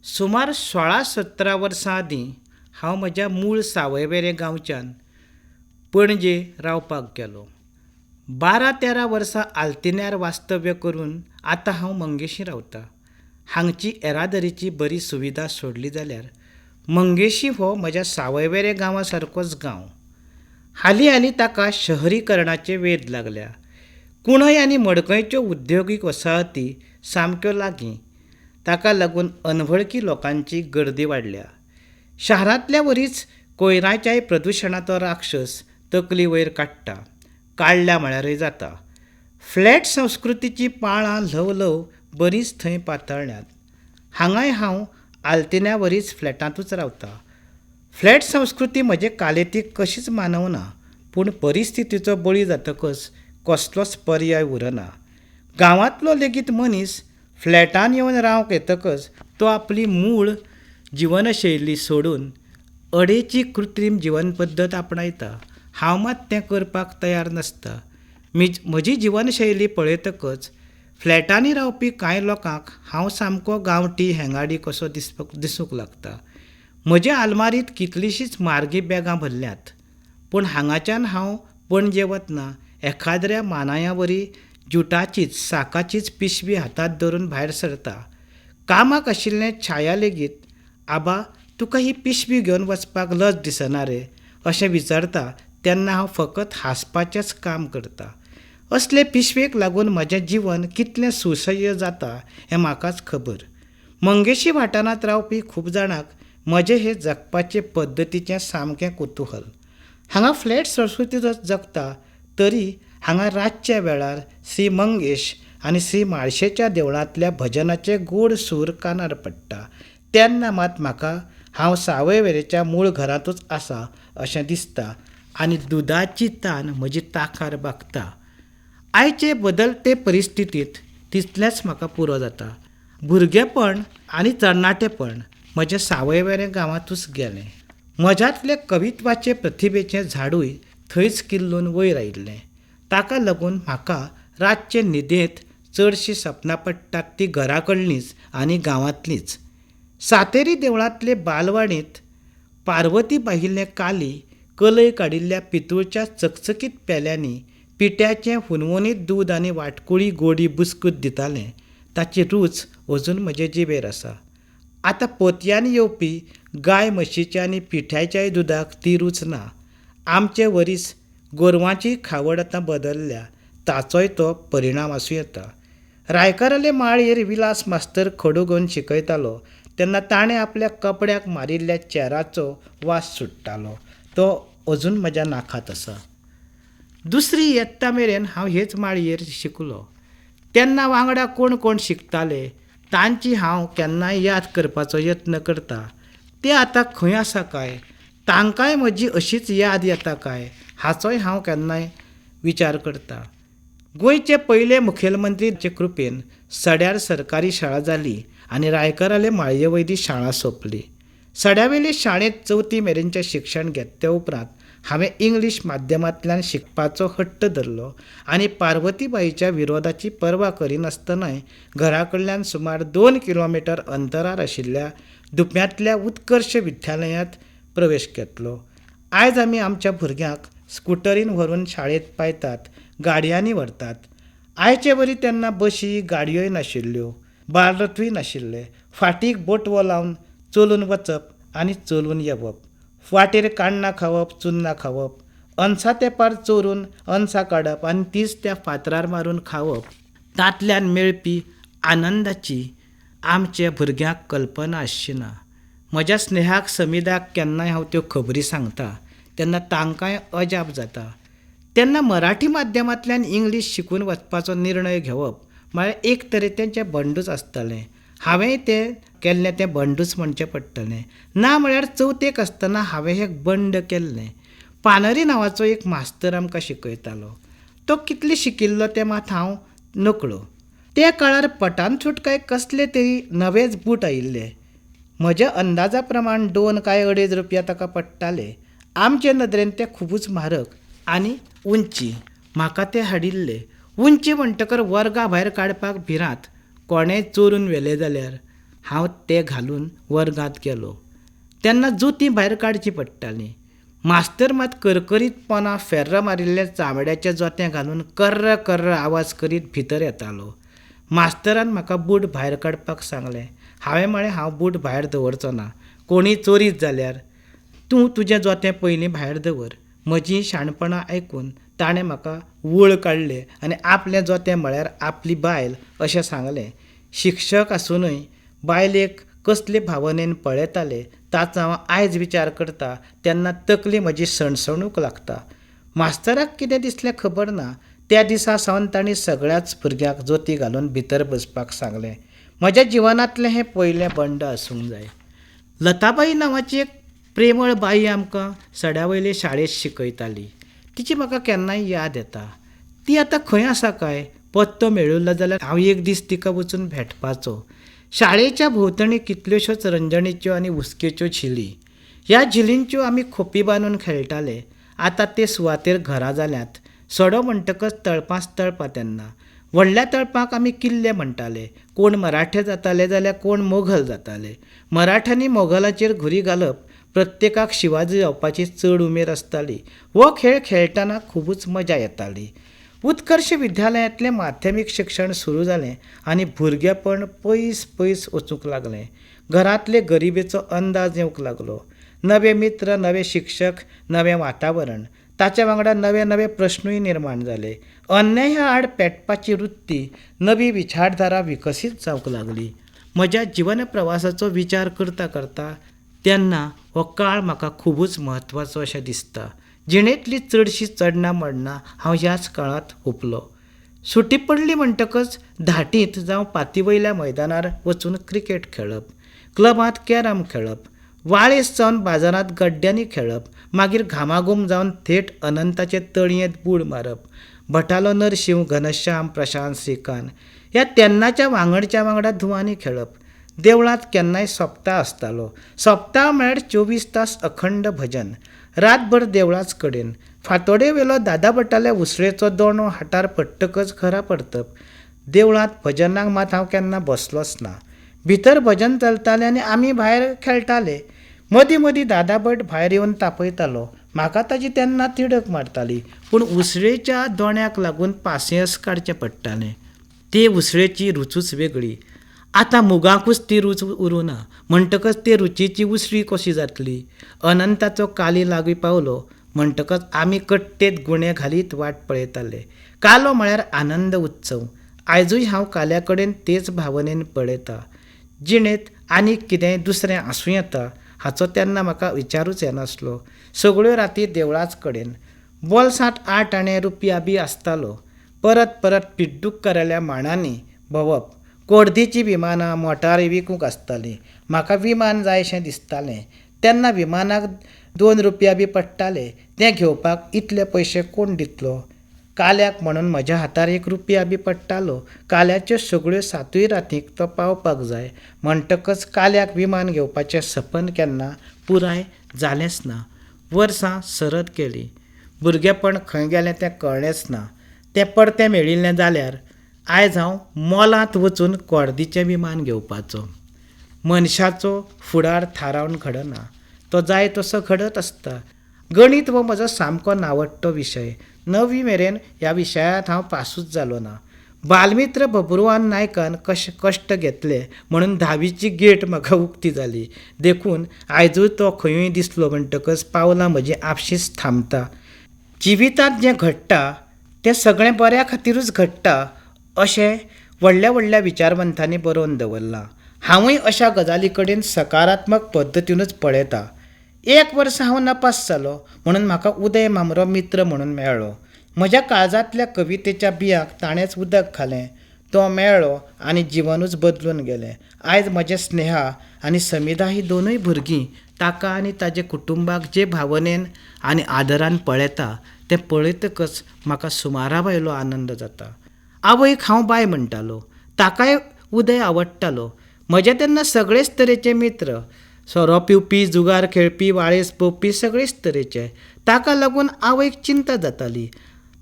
सुमार 16-17 वर्सां आदीं हांव म्हज्या मूळ सावयवेरें गांवच्यान पणजे रावपाक गेलो. 12-13 वर्सां आल्तिन्यार वास्तव्य करून आतां हांव मंगेशी रावतां. हांगची येरादारीची बरी सुविधा सोडली जाल्यार मंगेशी हो म्हज्या सावयवेरें गांवा सारकोच गांव. हालीं ताका शहरीकरणाचे वेध लागल्या. कुंडय आनी मडकयच्यो उद्योगीक वसाहती सामक्यो लागीं. ताका लागून अनवळखी लोकांची गर्दी वाडल्या. शारांतल्या वरीच कोयराच्याय प्रदुशणाचो राक्षस तकली वयर काडटा. काडल्या म्हळ्यारय जाता. फ्लॅट संस्कृतीची पाळां ल्हव ल्हव बरींच थंय पातळ्ळ्यांत. हांगाय हांव आल्तिन्या वरीच फ्लॅटांतूच रावतां. फ्लॅट संस्कृती म्हजे कालेतीक कशीच मानवना, पूण परिस्थितीचो बळी जातकच कसलोच पर्याय उरना. गांवांतलो लेगीत मनीस फ्लॅटान येवन रावंक येतकच तो आपली मूळ जिवनशैली सोडून अडेची कृत्रीम जीवन पद्दत आपणायता. हांव मात तें करपाक तयार नासता. म्हजी जिवनशैली पळयतकच फ्लॅटांनी रावपी कांय लोकांक हांव सामको गांवठी हेंगाडी कसो दिसूंक लागता. म्हजे आलमारींत कितलींशींच म्हारगी बॅगां भरल्यांत, पूण हांगाच्यान हांव पणजे वतना एखाद्या मानाया जुटाचीच साकाचीच पिशवी हातांत धरून भायर सरता. कामाक आशिल्लें छाया लेगीत, आबा तुका ही पिशवी घेवन वचपाक लज दिसना रे अशें विचारता तेन्ना हांव फकत हांसपाचेंच काम करतां. असले पिशवेक लागून म्हजें जिवन कितलें सुसह्य जाता हें म्हाकाच खबर. मंगेशी वाठारांत रावपी खूब जाणांक म्हजें हे जगपाचे पद्दतीचें सामकें कुतूहल. हांगा फ्लॅट संस्कृती जगता तरी हांगा रातच्या वेळार श्री मंगेश आनी श्री म्हाळशेच्या देवळांतल्या भजनाचे गोड सूर कानार पडटा तेन्ना मात म्हाका हांव सावयवेरेच्या मूळ घरांतूच आसा अशें दिसता आनी दुदाची तान म्हजी तांकार भागता. आयचे बदलते परिस्थितींत तितलेंच म्हाका पुरो जाता. भुरगेपण आनी तरणाटेपण म्हजें सावयवेरें गांवांतूच गेलें. म्हज्यांतले कवित्वाचे प्रतिभेचें झाडूय थंयच किल्लून वयर आयिल्लें. ताका लागून म्हाका रातचे न्हिदेंत चडशीं सपनां पडटात ती घरा कडलींच आनी गांवांतलींच. सातेरी देवळांतले बालवाडींत पार्वती बाईले काली कलय काडिल्ल्या पितूळच्या चकचकीत पेल्यांनी पिठ्याचें हुनहुनीत दूद आनी वाटकुळी गोडी बुसकूत दितालें ताची रूच अजून म्हजे जिबेर आसा. आतां पोतयांनी येवपी गाय म्हशीच्या आनी पिठ्याच्याय दुदाक ती रूच ना. आमचे वरीस गोरवांची खावड आतां बदलल्या ताचोय तो परिणाम आसूं येता. रायकराले माळयेर विलास मास्तर खडू घेवन शिकयतालो तेन्ना ताणें आपल्या कपड्याक मारिल्ल्या चेराचो वास सुट्टालो तो अजून म्हज्या नाकात आसा. दुसरी येत्ता मेरेन हांव हेच माळयेर शिकलो. तेन्ना वांगडा कोण कोण शिकताले तांची हांव केन्नाय याद करपाचो यत्न करतां. ते आतां खंय आसा काय, तांकांय म्हजी अशीच याद येता काय हाचोय हांव केन्नाय विचार करतां. गोंयचे पयले मुखेलमंत्रीचे कृपेन सड्यार सरकारी शाळा जाली आनी रायकराले माळये वयली शाळा सोंपली. सड्यावेले शाळेंत 4थी मेरेनचें शिक्षण घेतल्या उपरांत हांवें इंग्लीश माध्यमांतल्यान शिकपाचो हट्ट धरलो आनी पार्वतीबाईच्या विरोधाची पर्वा करिनासतनाय घरा कडल्यान सुमार 2 किलोमिटर अंतरार आशिल्ल्या दुप्यांतल्या उत्कर्श विद्यालयांत प्रवेश घेतलो. आयज आमी आमच्या भुरग्यांक स्कुटरीन व्हरून शाळेंत पायतात, गाडयांनी व्हरतात. आयचे वरी तेन्ना बशी गाडयोय नाशिल्ल्यो, बालरथूय नाशिल्ले. फाटीक बोटवो लावन चलून वचप आनी चलून येवप. वाटेर काण्णां खावप, चुन्नां खावप, अनसा तेंपार चोरून अनसां काडप आनी तीच त्या फातरार मारून खावप. तांतल्यान मेळपी आनंदाची आमच्या भुरग्यांक कल्पना आसची ना. म्हज्या स्नेहाक समिदाक केन्नाय हांव त्यो खबरी सांगतां तेन्ना तांकांय अजाप जाता. तेन्ना मराठी माध्यमांतल्यान इंग्लीश शिकून वचपाचो निर्णय घेवप म्हळ्यार एक तरेचें तें बंडूच आसतालें. हांवेंय तें केल्लें तें बंडूच म्हणचें पडटलें. ना म्हळ्यार 4थेक आसतना हांवें हें बंड केल्लें. पानरी नांवाचो एक मास्तर आमकां शिकयतालो. तो कितले शिकिल्लो तें मात हांव नकळो. त्या काळार पटानसूट काय कसले तरी नवेच बूट आयिल्ले. म्हज्या अंदाजा प्रमाण 2 काय 2.5 रुपया ताका पडटाले. आमचे नदरेन ते खुबूच म्हारग आनी उंची. म्हाका ते हाडिल्ले. उंची म्हणटकर वर्गा भायर काडपाक भिरांत. कोणेय चोरून व्हेले जाल्यार हांव ते घालून वर्गांत गेलो. तेन्ना जुतीं भायर काडची पडटालीं. मास्तर मात करकरीतपणां फेर्र मारिल्ले चामड्याचें जोतें घालून कर्र कर्र आवाज करीत भितर येतालो. मास्तरान म्हाका बूट भायर काडपाक सांगलें. हांवें म्हळें हांव बूट भायर दवरचो ना. कोणी चोरीत जाल्यार तूं तुजें जोतें पयलीं भायर दवर. म्हजीं शाणपणां आयकून ताणें म्हाका वळ काडले आनी आपलें जोतें म्हळ्यार आपली बायल अशें सांगलें. शिक्षक आसुनूय बायलेक कसले भावनेन पळयताले ताचो हांव आयज विचार करतां तेन्ना तकली म्हजी सणसणूंक लागता. मास्तराक कितें दिसलें खबर ना. त्या दिसा सावन तांणी सगळ्याच भुरग्यांक जोती घालून भितर बसपाक सांगलें. म्हज्या जिवनांतलें हें पयलें बंड आसूंक जाय. लताबाई नांवाची एक प्रेमळ बाई आमकां सड्यावयले शाळेंत शिकयताली. तिची म्हाका केन्नाय याद येता. ती आतां खंय आसा काय पत्तो मेळिल्लो जाल्यार हांव एक दीस तिका वचून भेटपाचो. शाळेच्या भोंवतणी कितल्योश्योच रंजणेच्यो आनी हुस्केच्यो झिली. ह्या झिलींच्यो आमी खोपी बांदून खेळटाले. आतां ते सुवातेर घरां जाल्यांत. सडो म्हणटकच तळपांच तळपा तेन्ना. व्हडल्या तळपाक आमी किल्ले म्हणटाले. कोण मराठे जाताले जाल्यार कोण मोघल जाताले. मराठ्यांनी मोघलाचेर घुरी घालप प्रत्येकाक शिवाजी जावपाची चड उमेद आसताली. हो खेळ खेळटना खूबच मजा येताली. उत्कर्श विद्यालयांतलें माध्यमीक शिक्षण सुरू जालें आनी भुरगेपण पयस पयस वचूंक लागलें. घरांतले गरिबेचो अंदाज येवंक लागलो. नवे मित्र, नवे शिक्षक, नवें वातावरण. ताचे वांगडा नवे नवे प्रस्नूय निर्माण जाले. अन्याया आड पेटपाची वृत्ती, नवी विचारधारा विकसीत जावंक लागली. म्हज्या जिवन प्रवासाचो विचार करता करता तेन्ना हो काळ म्हाका खूबच म्हत्वाचो अशें दिसता. जिणेंतली चडशी चडणां मडणां हांव ह्याच काळांत हुंपलो. सुटी पडली म्हणटकच धाटींत जावं पातीवयल्या मैदानार वचून क्रिकेट खेळप, क्लबांत कॅरम खेळप, वाळेस जावन बाजारांत गड्ड्यांनी खेळप, मागीर घामाघूम जावन थेट अनंताचे तळयेंत बूड मारप. भटालो नरशिंव, घनश्याम, प्रशांत, श्रीकांत ह्या तेन्नाच्या वांगडच्या वांगडा धुवांनी खेळप. देवळांत केन्नाय सोप्ता आसतालो. सोप्ता म्हळ्यार 24 तास अखंड भजन. रातभर देवळाच कडेन. फांतोडे वेलो दादा भटाल्या उसळेचो दोणो हातार पडटकच घरा परतप. देवळांत भजनाक मात हांव केन्ना बसलोच ना. भितर भजन चलतालें आनी आमी भायर खेळटाले. मदीं मदीं दादा भट भायर येवन तापयतालो. म्हाका ताची तेन्ना तिडक मारताली. पूण उसळेच्या दोण्याक लागून पासियेंस काडचें पडटालें. ते उसळेची रुचूच वेगळी. आतां मुगांकूच ती रूच उरूना म्हणटकच ते रुचीची उसळी कशी जातली. अनंताचो काली लागीं पावलो म्हणटकच आमी कट्टेत गुणे घालीत वाट पळयताले. कालो म्हळ्यार आनंद उत्सव. आयजूय हांव काल्या कडेन तेच भावनेन पळयतां. जिणेंत आनीक कितेंय दुसरें आसूं येता हाचो तेन्ना म्हाका विचारूच येनासलो. सगळ्यो राती देवळाच कडेन. बोल्सांत 8 आणे रुपया बी आसतालो. परत परत पिड्डूक केलेल्या मांडांनी भोंवप. कोर्दीची विमानां, मोटारी विकूंक आसतालीं. म्हाका विमान जायशें दिसतालें. तेन्ना विमानाक 2 रुपया बी पडटाले. तें घेवपाक इतले पयशे कोण दितलो. काल्याक म्हणून म्हज्या हातार 1 रुपया बी पडटालो. काल्याच्यो सगळ्यो 7 रातींक तो पावपाक जाय म्हणटकच काल्याक विमान घेवपाचें सपन केन्ना पुराय जालेंच ना. वर्सां सरत गेलीं. भुरगेपण खंय गेलें तें कळ्ळेंच ना. तें परतें मेळिल्लें जाल्यार आयज हांव मॉलांत वचून कोर्दीचें विमान घेवपाचो. मनशाचो फुडार थारावन घडना. तो जाय तसो घडत आसता. गणीत हो म्हजो सामको नावडटो विशय. 9वी मेरेन ह्या विशयांत हांव पासूच जालो ना. बालमित्र बबरुवान नायकान कश्ट घेतले म्हणून 10वीची गेट म्हाका उक्ती जाली. देखून आयजूय तो खंयूय दिसलो म्हणटकच पावलां म्हजीं आपशींच थांबता. जिवितांत जें घडटा तें सगळें बऱ्या खातीरूच घडटा अशें व्हडल्या व्हडल्या विचारवंतांनी बरोवन दवरलां. हांवूय अशा गजाली कडेन सकारात्मक पद्दतीनूच पळयतां. 1 वर्स हांव नपास जालो म्हणून म्हाका उदय मामरो मित्र म्हणून मेळ्ळो. म्हज्या काळजांतल्या कवितेच्या बियांक ताणेंच उदक घालें. तो मेळ्ळो आनी जिवनूच बदलून गेलें. आयज म्हजें स्नेहा आनी समिधा हीं दोनूय भुरगीं ताका आनी ताचे कुटुंबाक जे भावनेन आनी आदरान पळयता तें पळयतकच म्हाका सुमराभायलो आनंद जाता. आवयक हांव बाय म्हणटालो. ताकाय उदय आवडटालो. म्हजे तेन्ना सगळेच तरेचे मित्र. सोरो पिवपी, जुगार खेळपी, वाळेस पोवपी सगळेच तरेचे. ताका लागून आवयक चिंता जाताली.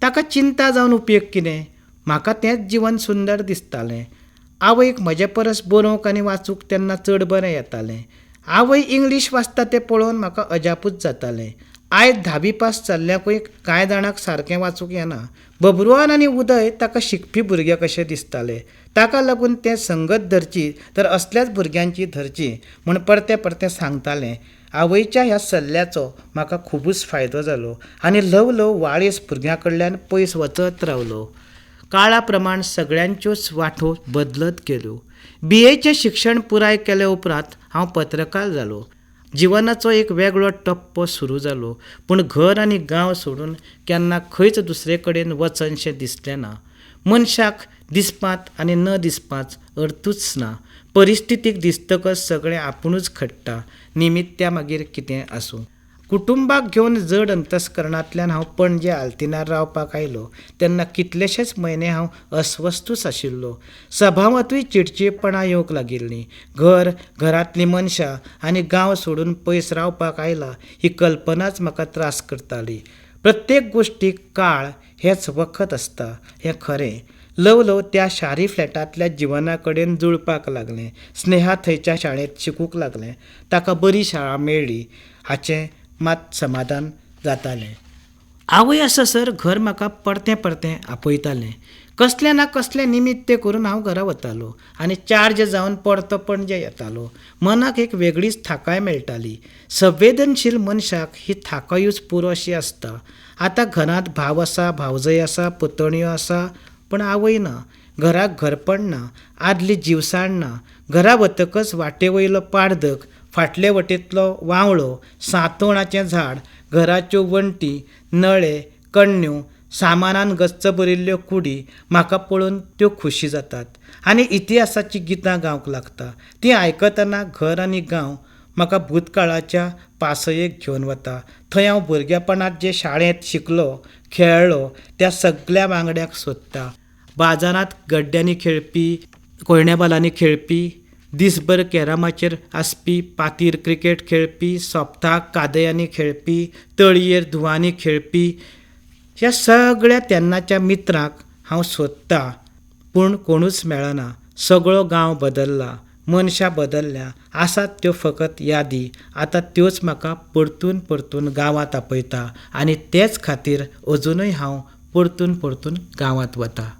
ताका चिंता जावन उपयोग कितें. म्हाका तेंच जिवन सुंदर दिसतालें. आवयक म्हजे परस बरोवंक आनी वाचूंक तेन्ना चड बरें येतालें. आवय इंग्लीश वाचता तें पळोवन म्हाका अजापूच जातालें. आयज 10वी पास जाल्ल्याकूय कांय जाणांक सारकें वाचूंक येना. बबरुवान आनी उदय ताका शिकपी भुरगे कशे दिसताले. ताका लागून तें संगत धरची तर असल्याच भुरग्यांची धरची म्हूण परतें परतें सांगतालें. आवयच्या ह्या सल्ल्याचो म्हाका खुबूच फायदो जालो आनी ल्हव ल्हव वाळेस भुरग्यां कडल्यान पयस वचत रावलो. काळा प्रमाण सगळ्यांच्योच वाठो बदलत गेल्यो. BAचें शिक्षण पुराय केले उपरांत हांव पत्रकार जालो. जिवनाचो एक वेगळो टप्पो सुरू जालो. पूण घर आनी गांव सोडून केन्ना खंयच दुसरे कडेन वचनशें दिसलें ना. मनशाक दिसपांत आनी न दिसपांत अर्थूच ना. परिस्थितीक दिसतकच सगळें आपुणूच घडटा, निमित्या मागीर कितें आसूं. कुटुंबाक घेवन जड अंतस्करणांतल्यान हांव पणजे आल्तिनार रावपाक आयलो तेन्ना कितलेशेच म्हयने हांव अस्वस्थूच आशिल्लो. सभावांतूय चिडचिडपणां येवंक लागिल्लीं. घरांतलीं मनशां आनी गांव सोडून पयस रावपाक आयला ही कल्पनाच म्हाका त्रास करताली. प्रत्येक गोश्टीक काळ हेच वखद आसता हें खरें. ल्हव ल्हव त्या शारी फ्लॅटांतल्या जिवना कडेन जुळपाक लागलें. स्नेहा थंयच्या शाळेंत शिकूंक लागलें. ताका बरी शाळा मेळ्ळी हाचें मात समाधान जातालें. आवय आससर घर म्हाका परतें परतें आपयतालें. कसलें ना कसलें निमित्त करून हांव घरा वतालों आनी चार्ज जावन परतो पणजे येतालों. मनाक एक वेगळीच थाकाय मेळटाली. संवेदनशील मनशाक ही थाकायूच पुरोशी आसता. आतां घरांत भाव आसा, भावजय आसा, पुतण्यो आसा, पण आवय ना. घराक घरपण ना, आदली जीवसाण ना. घरा वतकच वाटे वयलो पाडदक, फाटले वटेंतलो वावळो, सांतोणाचें झाड, घराच्यो वण्टी, नळे, कण्ण्यो, सामानान गच्च भरिल्ल्यो कुडी म्हाका पळोवन त्यो खुशी जातात आनी इतिहासाची गितां गावंक लागता. तीं आयकतना घर आनी गांव म्हाका भूतकाळाच्या पासयेक घेवन वता. थंय हांव भुरगेपणांत जे शाळेंत शिकलो, खेळ्ळो त्या सगळ्या वांगड्याक सोदता. बाजारांत गड्ड्यांनी खेळपी, कोयण्या खेळपी, दिसभर कॅरमाचेर आसपी, पातीर क्रिकेट खेळपी, सोपताक कादयांनी खेळपी, तळयेर धुवांनी खेळपी ह्या सगळ्या तेन्नाच्या मित्रांक हांव सोदतां. पूण कोणूच मेळना. सगळो गांव बदलला, मनशां बदलल्या. आसात त्यो फकत यादी. आतां त्योच म्हाका परतून परतून गांवांत आपयता आनी तेच खातीर अजुनूय हांव परतून परतून गांवांत वता.